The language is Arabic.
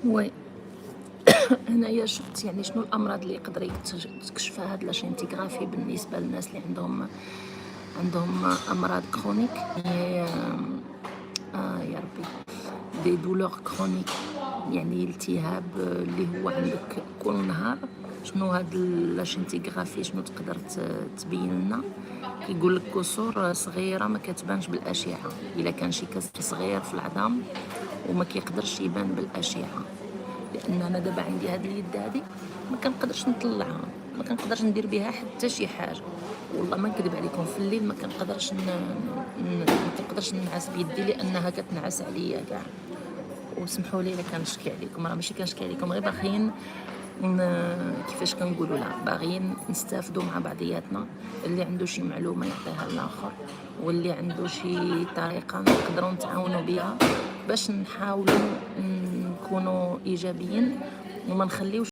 وي. هنايا شفت يعني شنو الامراض اللي يقدر تكشفها هاد لاشينتيغرافي بالنسبه للناس اللي عندهم امراض كرونيك. يعني يا ربي، دي دولور كرونيك، يعني التهاب اللي هو عندك كل نهار. شنو هاد لاشينتيغرافي شنو تقدر تبين لنا؟ كيقول لك كسور صغيره ما كتبانش بالاشعه، الا كان شي كسر صغير في العظام وما كيقدرش يبان بالاشعه. لان انا دابا عندي هاد اليد هادي ما كنقدرش نطلعها، ما كنقدرش ندير بها حتى شي حاجه. والله ما نكذب عليكم، في الليل ما كنقدرش ما كنقدرش ننعس بيدي لانها كتنعس عليا كاع. وسمحوا لي الا كنشكي عليكم، راه ماشي كنشكي عليكم، غير باغيين كيفاش كنقولوا لها، باغيين نستافدوا مع بعضياتنا. اللي عنده شي معلومه يعطيها الاخر، واللي عنده شي طريقه نقدروا نتعاونوا بها باش نحاولوا نكونوا ايجابيين وما نخليوش